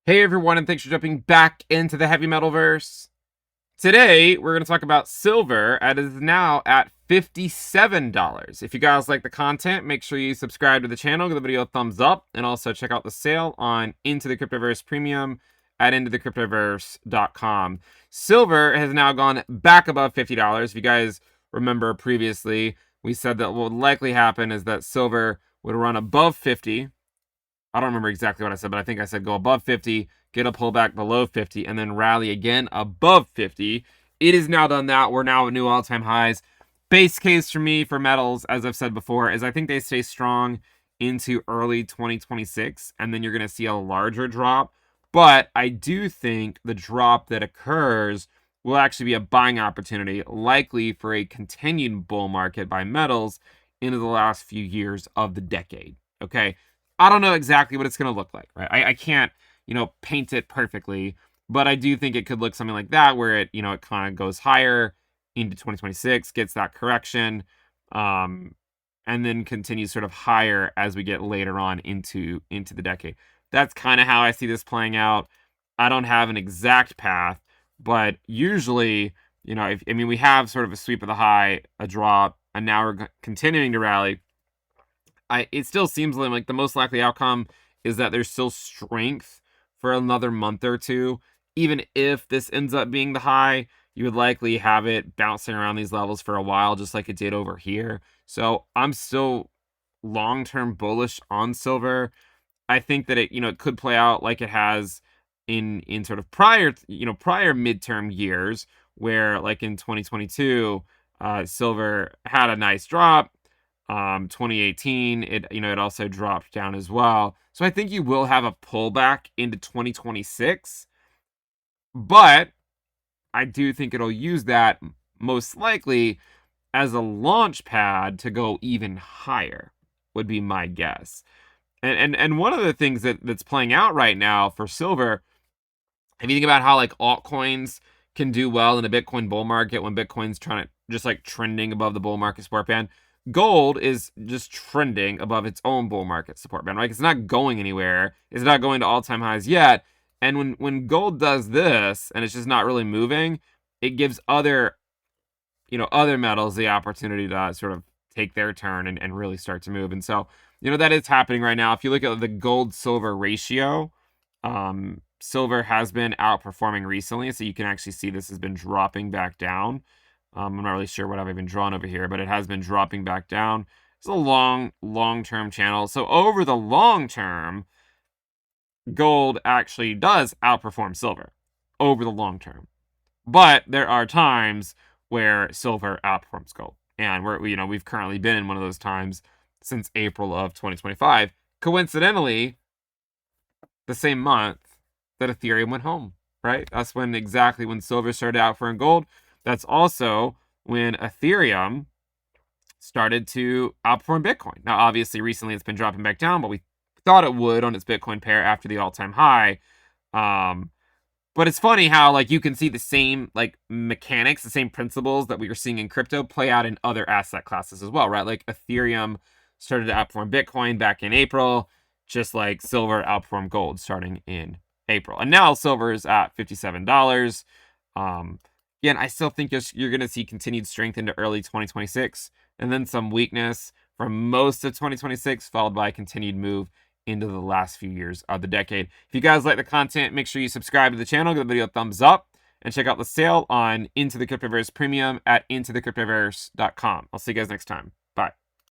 Hey everyone, and thanks for jumping back into the heavy metal verse. Today, we're going to talk about silver, and it is now at $57. If you guys like the content, make sure you subscribe to the channel, give the video a thumbs up, and also check out the sale on Into the Cryptoverse Premium at intothecryptoverse.com. Silver has now gone back above $50. If you guys remember previously, we said that what would likely happen is that silver would run above 50. I don't remember exactly what I said, but I think I said go above 50, get a pullback below 50, and then rally again above 50. It has now done that. We're now at new all-time highs. Base case for me for metals, as I've said before, is I think they stay strong into early 2026, and then you're going to see a larger drop. But I do think the drop that occurs will actually be a buying opportunity, likely for a continued bull market by metals into the last few years of the decade. Okay. I don't know exactly what it's going to look like, right? I can't, paint it perfectly, but I do think it could look something like that where it kind of goes higher into 2026, gets that correction, and then continues sort of higher as we get later on into the decade. That's kind of how I see this playing out. I don't have an exact path, but usually, we have sort of a sweep of the high, a drop, and now we're continuing to rally. It still seems like the most likely outcome is that there's still strength for another month or two. Even if this ends up being the high, you would likely have it bouncing around these levels for a while, just like it did over here. So I'm still long-term bullish on silver. I think that it could play out like it has in sort of prior midterm years, where like in 2022, silver had a nice drop. 2018, it also dropped down as well. So I think you will have a pullback into 2026, but I do think it'll use that most likely as a launch pad to go even higher, would be my guess. And one of the things that's playing out right now for silver, if you think about how like altcoins can do well in a Bitcoin bull market when Bitcoin's trying to just like trending above the bull market support band, gold is just trending above its own bull market support band, right? It's not going anywhere. It's not going to all-time highs yet. And when gold does this and it's just not really moving, it gives other metals the opportunity to sort of take their turn and really start to move. And so, that is happening right now. If you look at the gold silver ratio, silver has been outperforming recently. So you can actually see this has been dropping back down. I'm not really sure what I've even drawn over here, but it has been dropping back down. It's a long-term channel. So over the long term, gold actually does outperform silver over the long term. But there are times where silver outperforms gold. And we've currently been in one of those times since April of 2025. Coincidentally, the same month that Ethereum went home, right? That's exactly when silver started outperforming gold. That's also when Ethereum started to outperform Bitcoin. Now, obviously, recently it's been dropping back down, but we thought it would on its Bitcoin pair after the all-time high. But it's funny how like you can see the same like mechanics, the same principles that we were seeing in crypto play out in other asset classes as well, right? Like Ethereum started to outperform Bitcoin back in April, just like silver outperformed gold starting in April. And now silver is at $57. Again, I still think you're going to see continued strength into early 2026 and then some weakness for most of 2026, followed by a continued move into the last few years of the decade. If you guys like the content, make sure you subscribe to the channel, give the video a thumbs up, and check out the sale on Into the Cryptoverse Premium at intothecryptoverse.com. I'll see you guys next time.